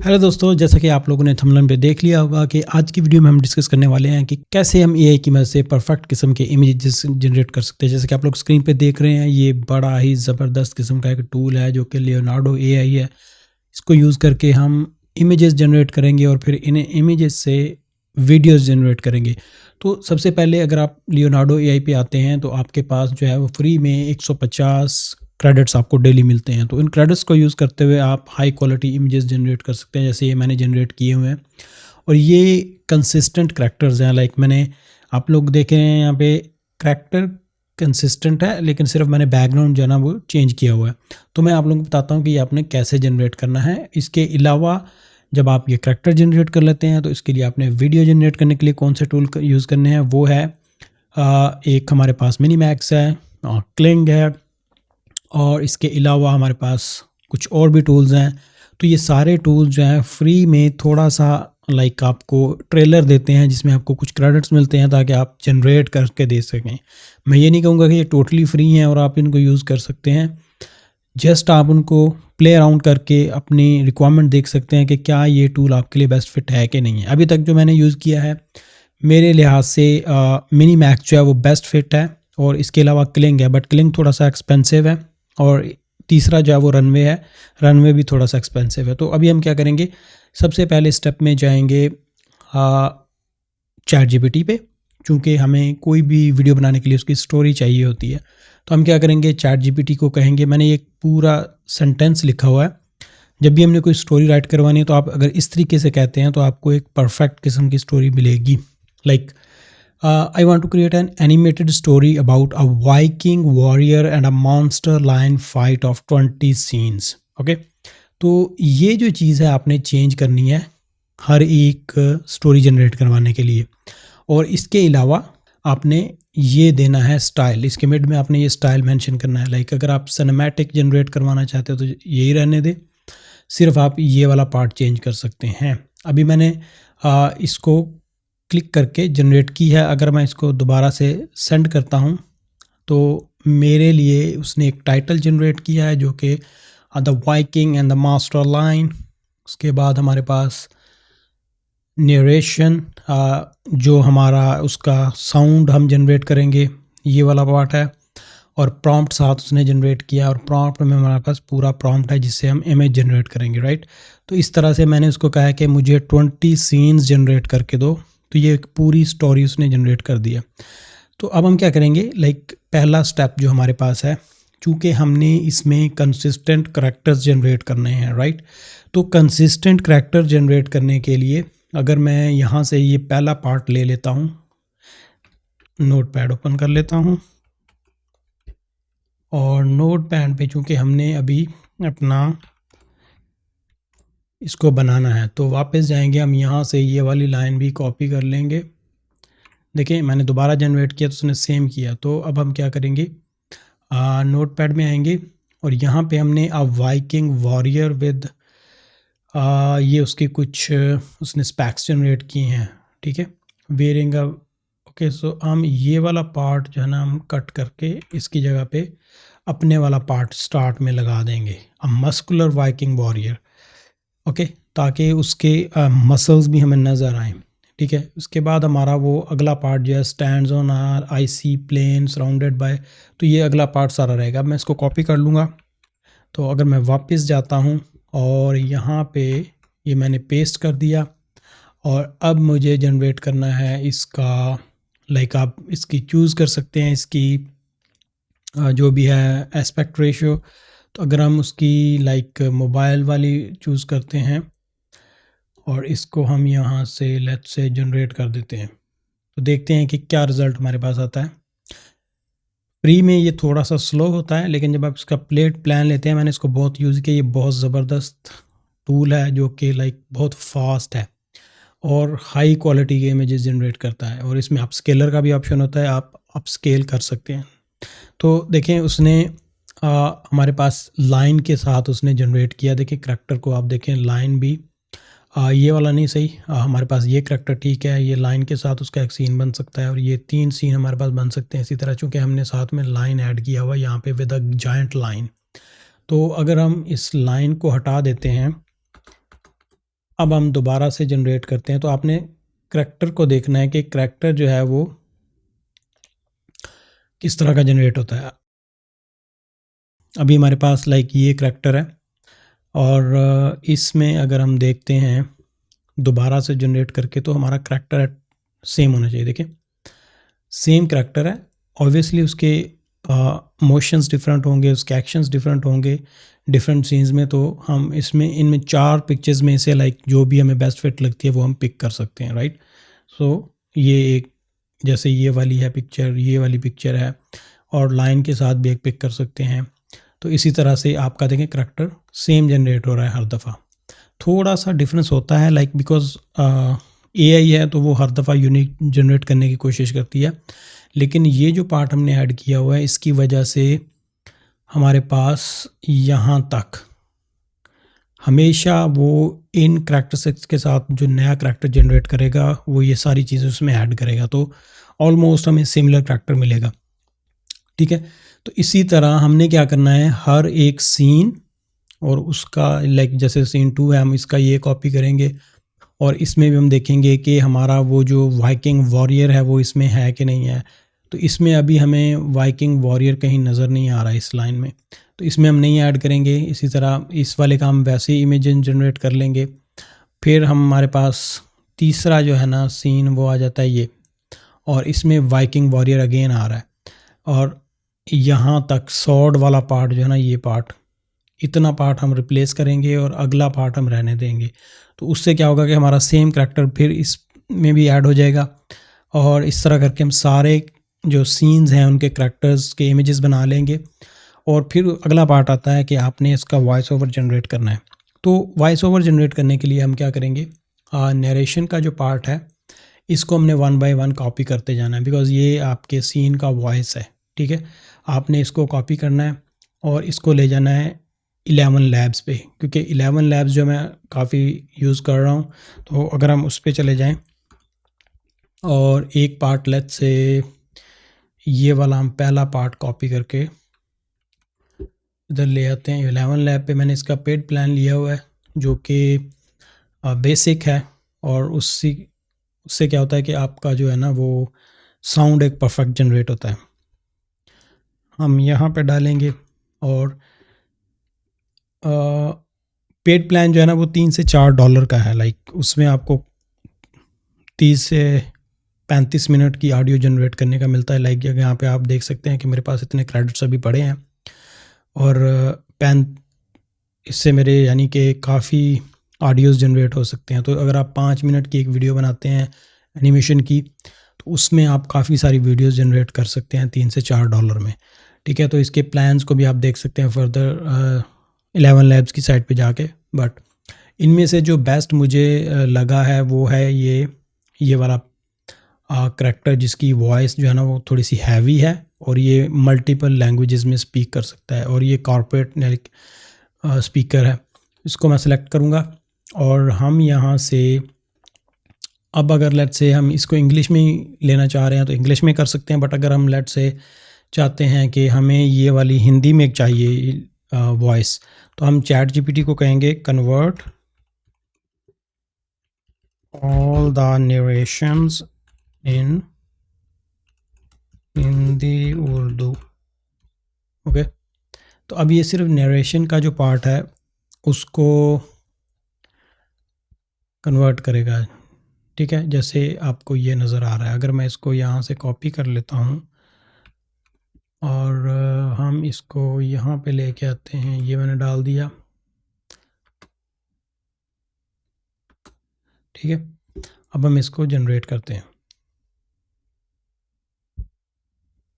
Hello दोस्तों, जैसा कि आप लोगों ने थंबनेल पे देख लिया होगा कि आज की वीडियो में हम डिस्कस करने वाले हैं कि कैसे हम एआई की मदद से परफेक्ट किस्म के इमेजेस जनरेट कर सकते हैं। जैसे कि आप लोग स्क्रीन पे देख रहे हैं, ये बड़ा ही ज़बरदस्त किस्म का एक टूल है जो कि लियोनार्डो एआई है। इसको यूज़ करके हम इमेजेस जनरेट करेंगे और फिर इन इमेजेस से वीडियोस जनरेट करेंगे। तो सबसे पहले अगर आप लियोनार्डो एआई पे आते हैं तो आपके पास जो है वो फ्री में 150 क्रेडिट्स आपको डेली मिलते हैं। तो इन क्रेडिट्स को यूज़ करते हुए आप हाई क्वालिटी इमेजेस जनरेट कर सकते हैं, जैसे ये मैंने जनरेट किए हुए हैं। और ये कंसिस्टेंट करैक्टर्स हैं, लाइक मैंने आप लोग देखे हैं यहाँ पे करैक्टर कंसिस्टेंट है, लेकिन सिर्फ मैंने बैकग्राउंड जो है ना वो चेंज किया हुआ है। तो मैं आप लोगों को बताता हूँ कि ये आपने कैसे जनरेट करना है। इसके अलावा जब आप ये करैक्टर जनरेट कर लेते हैं तो इसके लिए आपने वीडियो जनरेट करने के लिए कौन से टूल यूज़ करने हैं, वो है एक हमारे पास मिनी मैक्स है, क्लिंग है, और इसके अलावा हमारे पास कुछ और भी टूल्स हैं। तो ये सारे टूल्स जो हैं फ्री में थोड़ा सा लाइक आपको ट्रेलर देते हैं जिसमें आपको कुछ क्रेडिट्स मिलते हैं ताकि आप जनरेट करके दे सकें। मैं ये नहीं कहूँगा कि ये टोटली फ्री हैं और आप इनको यूज़ कर सकते हैं। जस्ट आप उनको प्ले अराउंड करके अपनी रिक्वायरमेंट देख सकते हैं कि क्या ये टूल आपके लिए बेस्ट फिट है कि नहीं है। अभी तक जो मैंने यूज़ किया है मेरे लिहाज से मिनी मैक्स जो है वो बेस्ट फिट है, और इसके अलावा क्लिंग है, बट क्लिंग थोड़ा सा एक्सपेंसिव है, और तीसरा जो है वो रनवे है। रनवे भी थोड़ा सा एक्सपेंसिव है। तो अभी हम क्या करेंगे, सबसे पहले स्टेप में जाएंगे चैट जीपीटी पे, चूँकि हमें कोई भी वीडियो बनाने के लिए उसकी स्टोरी चाहिए होती है। तो हम क्या करेंगे, चैट जीपीटी को कहेंगे, मैंने एक पूरा सेंटेंस लिखा हुआ है। जब भी हमने कोई स्टोरी राइट करवानी है तो आप अगर इस तरीके से कहते हैं तो आपको एक परफेक्ट किस्म की स्टोरी मिलेगी। Like I want to create an animated story about a Viking warrior and a monster lion fight of 20 scenes. Okay, तो ये जो चीज़ है आपने चेंज करनी है हर एक स्टोरी जनरेट करवाने के लिए। और इसके अलावा आपने ये देना है स्टाइल, इसके मिड में आपने ये स्टाइल मेंशन करना है। लाइक अगर आप सिनेमैटिक जनरेट करवाना चाहते हो तो यही रहने दे, सिर्फ आप ये वाला पार्ट चेंज कर सकते हैं। अभी मैंने इसको क्लिक करके जनरेट की है। अगर मैं इसको दोबारा से सेंड करता हूँ तो मेरे लिए उसने एक टाइटल जनरेट किया है जो कि the Viking and the master line. उसके बाद हमारे पास नरेशन, जो हमारा उसका साउंड हम जनरेट करेंगे, ये वाला पार्ट है। और प्रॉम्प्ट साथ उसने जनरेट किया, और प्रॉम्प्ट में हमारे पास पूरा प्रॉम्प्ट है जिससे हम इमेज जनरेट करेंगे, राइट। तो इस तरह से मैंने उसको कहा है कि मुझे 20 सीन्स जनरेट करके दो, तो ये एक पूरी स्टोरी उसने जनरेट कर दिया। तो अब हम क्या करेंगे, लाइक पहला स्टेप जो हमारे पास है, चूँकि हमने इसमें कंसिस्टेंट करैक्टर्स जनरेट करने हैं, राइट। तो कंसिस्टेंट करैक्टर जनरेट करने के लिए अगर मैं यहाँ से ये पहला पार्ट ले लेता हूँ, नोटपैड ओपन कर लेता हूँ, और नोटपैड पे चूँकि हमने अभी अपना इसको बनाना है तो वापस जाएंगे हम, यहाँ से ये वाली लाइन भी कॉपी कर लेंगे। देखिए मैंने दोबारा जनरेट किया तो उसने सेम किया। तो अब हम क्या करेंगे, नोटपैड में आएंगे और यहाँ पे हमने अ वाइकिंग वॉरियर विद ये उसके कुछ उसने स्पैक्स जनरेट किए हैं, ठीक है, वेयरिंग अ ओके। सो हम ये वाला पार्ट जो है ना हम कट करके इसकी जगह पे अपने वाला पार्ट स्टार्ट में लगा देंगे, a muscular Viking warrior, okay, ताकि उसके मसल्स भी हमें नज़र आएँ, ठीक है। उसके बाद हमारा वो अगला पार्ट जो है, stands on R I C plane surrounded by, तो ये अगला पार्ट सारा रहेगा। मैं इसको कॉपी कर लूँगा। तो अगर मैं वापस जाता हूँ और यहाँ पे ये मैंने पेस्ट कर दिया, और अब मुझे जनरेट करना है इसका, लाइक आप इसकी चूज़ कर सकते हैं इसकी जो भी है एस्पेक्ट रेशियो। तो अगर हम उसकी लाइक मोबाइल वाली चूज़ करते हैं और इसको हम यहाँ से लेट्स से जनरेट कर देते हैं, तो देखते हैं कि क्या रिज़ल्ट हमारे पास आता है। फ्री में ये थोड़ा सा स्लो होता है, लेकिन जब आप इसका प्लान लेते हैं, मैंने इसको बहुत यूज़ किया, ये बहुत ज़बरदस्त टूल है जो कि लाइक बहुत फास्ट है और हाई क्वालिटी के इमेजेस जनरेट करता है। और इसमें अप स्केलर का भी ऑप्शन होता है, आप अप स्केल कर सकते हैं। तो देखें उसने हमारे पास लाइन के साथ उसने जनरेट किया। देखिए करैक्टर को आप देखें, लाइन भी ये वाला नहीं सही, हमारे पास ये करैक्टर ठीक है, ये लाइन के साथ उसका एक सीन बन सकता है, और ये 3 सीन हमारे पास बन सकते हैं इसी तरह, चूँकि हमने साथ में लाइन ऐड किया हुआ यहाँ पे विद अ जायंट लाइन। तो अगर हम इस लाइन को हटा देते हैं अब हम दोबारा से जनरेट करते हैं। तो आपने करैक्टर को देखना है कि करैक्टर जो है वो किस तरह का जनरेट होता है। अभी हमारे पास लाइक ये करैक्टर है और इसमें अगर हम देखते हैं दोबारा से जनरेट करके तो हमारा करैक्टर सेम होना चाहिए। देखिए सेम करैक्टर है, ऑब्वियसली उसके मोशंस डिफरेंट होंगे, उसके एक्शंस डिफरेंट होंगे डिफरेंट सीन्स में। तो हम इसमें इनमें 4 पिक्चर्स में से लाइक जो भी हमें बेस्ट फिट लगती है वो हम पिक कर सकते हैं, राइट। सो ये एक जैसे ये वाली है पिक्चर, ये वाली पिक्चर है और लाइन के साथ भी एक पिक कर सकते हैं। तो इसी तरह से आपका देखें करैक्टर सेम जनरेट हो रहा है हर दफ़ा। थोड़ा सा डिफरेंस होता है लाइक बिकॉज AI है तो वो हर दफ़ा यूनिक जनरेट करने की कोशिश करती है, लेकिन ये जो पार्ट हमने ऐड किया हुआ है इसकी वजह से हमारे पास यहाँ तक हमेशा वो इन करैक्टरिस्टिक्स के साथ जो नया करैक्टर जनरेट करेगा वो ये सारी चीज़ें उसमें ऐड करेगा, तो ऑलमोस्ट हमें सिमिलर करैक्टर मिलेगा, ठीक है। तो इसी तरह हमने क्या करना है, हर एक सीन और उसका लाइक जैसे सीन 2 है हम इसका ये कॉपी करेंगे और इसमें भी हम देखेंगे कि हमारा वो जो वाइकिंग वॉरियर है वो इसमें है कि नहीं है। तो इसमें अभी हमें वाइकिंग वॉरियर कहीं नज़र नहीं आ रहा है इस लाइन में, तो इसमें हम नहीं ऐड करेंगे। इसी तरह इस वाले का हम वैसे ही इमेज जनरेट कर लेंगे। फिर हमारे पास तीसरा जो है ना सीन वो आ जाता है ये, और इसमें वाइकिंग वॉरियर अगेन आ रहा है और यहाँ तक सॉर्ड वाला पार्ट जो है ना ये पार्ट, इतना पार्ट हम रिप्लेस करेंगे और अगला पार्ट हम रहने देंगे। तो उससे क्या होगा कि हमारा सेम करैक्टर फिर इसमें भी ऐड हो जाएगा और इस तरह करके हम सारे जो सीन्स हैं उनके करैक्टर्स के इमेजेस बना लेंगे। और फिर अगला पार्ट आता है कि आपने इसका वॉइस ओवर जनरेट करना है। तो वॉइस ओवर जनरेट करने के लिए हम क्या करेंगे, नरेशन का जो पार्ट है इसको हमने 1 बाय 1 कॉपी करते जाना है बिकॉज़ ये आपके सीन का वॉइस है, ठीक है। आपने इसको कॉपी करना है और इसको ले जाना है 11 लैब्स पे, क्योंकि 11 लैब्स जो मैं काफ़ी यूज़ कर रहा हूँ। तो अगर हम उस पर चले जाएं और एक पार्ट लेट्स से ये वाला हम पहला पार्ट कॉपी करके इधर ले आते हैं 11 लैब पे। मैंने इसका पेड प्लान लिया हुआ है जो कि बेसिक है और उससे क्या होता है कि आपका जो है ना वो साउंड एक परफेक्ट जनरेट होता है। हम यहाँ पे डालेंगे और पेड प्लान जो है ना वो $3 से $4 का है। लाइक उसमें आपको 30 से 35 मिनट की ऑडियो जनरेट करने का मिलता है। लाइक यहाँ पे आप देख सकते हैं कि मेरे पास इतने क्रेडिट्स अभी पड़े हैं और इससे मेरे यानी कि काफ़ी ऑडियोज़ जनरेट हो सकते हैं। तो अगर आप 5 मिनट की एक वीडियो बनाते हैं एनिमेशन की तो उसमें आप काफ़ी सारी वीडियोज़ जनरेट कर सकते हैं $3 से $4 में, ठीक है। तो इसके प्लान्स को भी आप देख सकते हैं फर्दर 11 लैब्स की साइट पे जाके। बट इनमें से जो बेस्ट मुझे लगा है वो है ये वाला करैक्टर जिसकी वॉइस जो है ना वो थोड़ी सी हैवी है और ये मल्टीपल लैंग्वेजेस में स्पीक कर सकता है और ये कॉर्पोरेट स्पीकर है। इसको मैं सेलेक्ट करूँगा और हम यहाँ से अब अगर लेट्स से हम इसको इंग्लिश में ही लेना चाह रहे हैं तो इंग्लिश में कर सकते हैं। बट अगर हम लेट्स से चाहते हैं कि हमें ये वाली हिंदी में चाहिए वॉइस, तो हम चैट जीपीटी को कहेंगे convert all the narrations in Hindi Urdu, okay. तो अब ये सिर्फ नरेशन का जो पार्ट है उसको कन्वर्ट करेगा, ठीक है। जैसे आपको ये नज़र आ रहा है, अगर मैं इसको यहाँ से कॉपी कर लेता हूँ और हम इसको यहाँ पे लेके आते हैं, ये मैंने डाल दिया, ठीक है। अब हम इसको जनरेट करते हैं।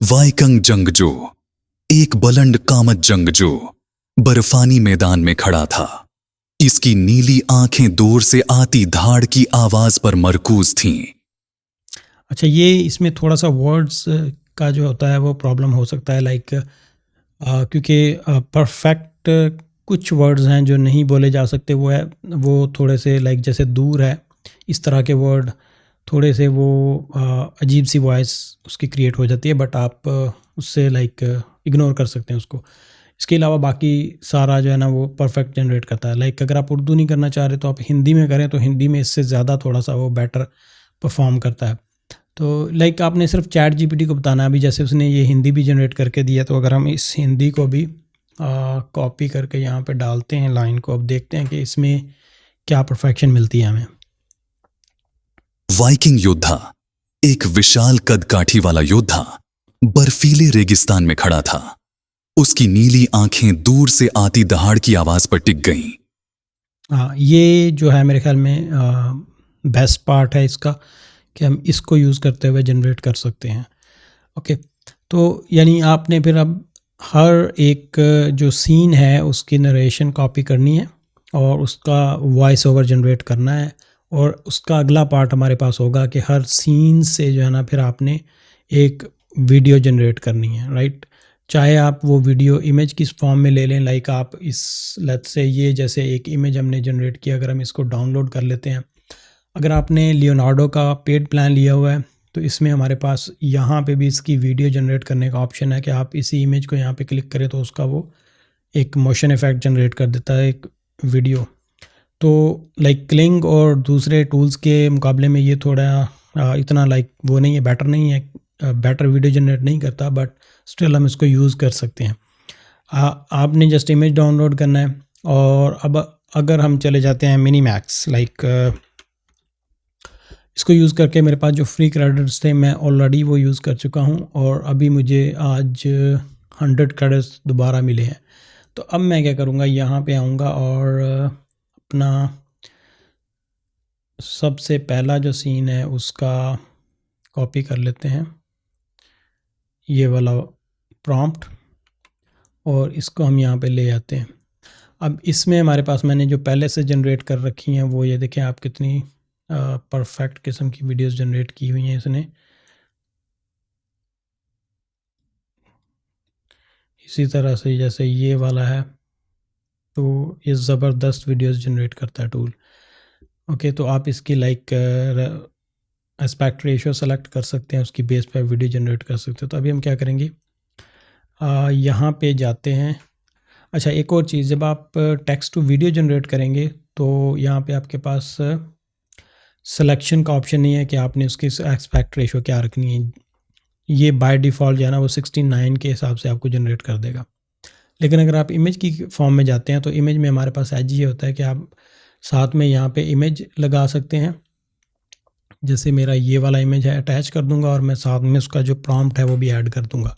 वाइकंग जंगजू, एक बुलंद कामत जंगजू बर्फानी मैदान में खड़ा था। इसकी नीली आंखें दूर से आती धाड़ की आवाज पर मरकूज थीं। अच्छा, ये इसमें थोड़ा सा वर्ड्स का जो होता है वो प्रॉब्लम हो सकता है, लाइक क्योंकि परफेक्ट कुछ वर्ड्स हैं जो नहीं बोले जा सकते, वो थोड़े से लाइक जैसे दूर है, इस तरह के वर्ड थोड़े से वो अजीब सी वॉइस उसकी क्रिएट हो जाती है। बट आप उससे लाइक इग्नोर कर सकते हैं उसको। इसके अलावा बाकी सारा जो है ना वो परफेक्ट जनरेट करता है। लाइक अगर आप उर्दू नहीं करना चाह रहे तो आप हिंदी में करें, तो हिंदी में इससे ज़्यादा थोड़ा सा वो बेटर परफॉर्म करता है। तो लाइक आपने सिर्फ चैट जीपीटी को बताना है, अभी जैसे उसने ये हिंदी भी जनरेट करके दिया, तो अगर हम इस हिंदी को भी कॉपी करके यहाँ पे डालते हैं लाइन को, अब देखते हैं कि इसमें क्या परफेक्शन मिलती है हमें। वाइकिंग योद्धा, एक विशाल कद काठी वाला योद्धा बर्फीले रेगिस्तान में खड़ा था। उसकी नीली आंखें दूर से आती दहाड़ की आवाज पर टिक गईं। हाँ, ये जो है मेरे ख्याल में बेस्ट पार्ट है इसका, कि हम इसको यूज़ करते हुए जनरेट कर सकते हैं। ओके, तो यानी आपने फिर अब हर एक जो सीन है उसकी नरेशन कॉपी करनी है और उसका वॉइस ओवर जनरेट करना है, और उसका अगला पार्ट हमारे पास होगा कि हर सीन से जो है ना फिर आपने एक वीडियो जनरेट करनी है, राइट। चाहे आप वो वीडियो इमेज किस फॉर्म में ले लें, लाइक आप इस लेट्स से ये जैसे एक इमेज हमने जनरेट किया, अगर हम इसको डाउनलोड कर लेते हैं, अगर आपने लियोनार्डो का पेड प्लान लिया हुआ है तो इसमें हमारे पास यहाँ पे भी इसकी वीडियो जनरेट करने का ऑप्शन है कि आप इसी इमेज को यहाँ पे क्लिक करें तो उसका वो एक मोशन इफेक्ट जनरेट कर देता है, एक वीडियो। तो लाइक क्लिंग और दूसरे टूल्स के मुकाबले में ये थोड़ा इतना लाइक वो नहीं है, बेटर नहीं है, बेटर वीडियो जनरेट नहीं करता, बट स्टिल हम इसको यूज़ कर सकते हैं। आपने जस्ट इमेज डाउनलोड करना है, और अब अगर हम चले जाते हैं मिनी मैक्स, लाइक इसको यूज़ करके मेरे पास जो फ्री क्रेडिट्स थे मैं ऑलरेडी वो यूज़ कर चुका हूँ, और अभी मुझे आज 100 क्रेडिट्स दोबारा मिले हैं। तो अब मैं क्या करूँगा, यहाँ पे आऊँगा और अपना सबसे पहला जो सीन है उसका कॉपी कर लेते हैं, ये वाला प्रॉम्प्ट, और इसको हम यहाँ पे ले आते हैं। अब इसमें हमारे पास मैंने जो पहले से जनरेट कर रखी हैं वो ये देखें आप, कितनी परफेक्ट किस्म की वीडियोस जनरेट की हुई हैं इसने। इसी तरह से जैसे ये वाला है, तो ये ज़बरदस्त वीडियोस जनरेट करता है टूल। ओके, तो आप इसकी लाइक एस्पेक्ट रेशियो सेलेक्ट कर सकते हैं, उसकी बेस पर वीडियो जनरेट कर सकते हैं। तो अभी हम क्या करेंगे, यहाँ पे जाते हैं। अच्छा, एक और चीज़, जब आप टेक्स्ट टू वीडियो जनरेट करेंगे तो यहाँ पे आपके पास सिलेक्शन का ऑप्शन नहीं है कि आपने उसकी एस्पेक्ट रेशियो क्या रखनी है। ये बाय डिफ़ॉल्ट जो है ना वो 69 के हिसाब से आपको जनरेट कर देगा। लेकिन अगर आप इमेज की फॉर्म में जाते हैं तो इमेज में हमारे पास एज ये होता है कि आप साथ में यहाँ पे इमेज लगा सकते हैं। जैसे मेरा ये वाला इमेज है, अटैच कर दूंगा और मैं साथ में उसका जो प्रॉम्प्ट है वो भी ऐड कर दूंगा।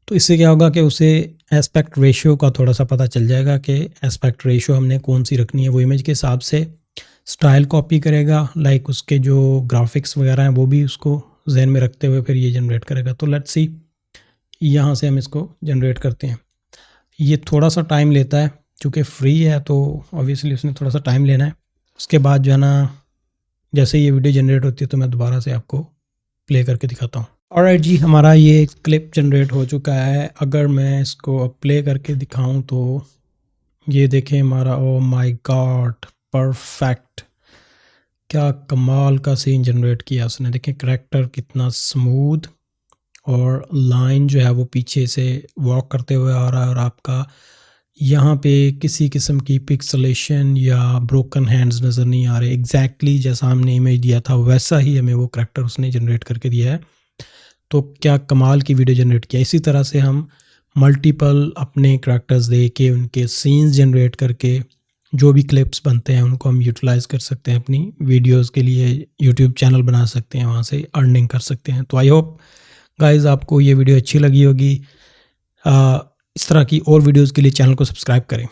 तो इससे क्या होगा कि उसे एस्पेक्ट रेशियो का थोड़ा सा पता चल जाएगा कि एस्पेक्ट रेशियो हमने कौन सी रखनी है। वो इमेज के हिसाब से स्टाइल कॉपी करेगा, लाइक उसके जो ग्राफिक्स वगैरह हैं वो भी उसको जहन में रखते हुए फिर ये जनरेट करेगा। तो लेट्स सी, यहाँ से हम इसको जनरेट करते हैं। ये थोड़ा सा टाइम लेता है, चूँकि फ्री है तो ऑब्वियसली उसने थोड़ा सा टाइम लेना है। उसके बाद जो है ना जैसे ये वीडियो जनरेट होती है तो मैं दोबारा से आपको प्ले करके दिखाता हूँ। ऑलराइट जी, हमारा ये क्लिप जनरेट हो चुका है। अगर मैं इसको अब प्ले करके दिखाऊं तो ये देखें हमारा, ओ माय गॉड, परफेक्ट, क्या कमाल का सीन जनरेट किया उसने। देखें करैक्टर कितना स्मूथ, और लाइन जो है वो पीछे से वॉक करते हुए आ रहा है, और आपका यहाँ पे किसी किस्म की पिक्सलेशन या ब्रोकन हैंड्स नज़र नहीं आ रहे। एग्जैक्टली जैसा हमने इमेज दिया था वैसा ही हमें वो करैक्टर उसने जनरेट करके दिया है। तो क्या कमाल की वीडियो जनरेट किया। इसी तरह से हम मल्टीपल अपने करैक्टर्स दे के उनके सीन्स जनरेट करके जो भी क्लिप्स बनते हैं उनको हम यूटिलाइज़ कर सकते हैं अपनी वीडियोस के लिए। यूट्यूब चैनल बना सकते हैं, वहाँ से अर्निंग कर सकते हैं। तो आई होप गाइज़ आपको ये वीडियो अच्छी लगी होगी। इस तरह की और वीडियोस के लिए चैनल को सब्सक्राइब करें।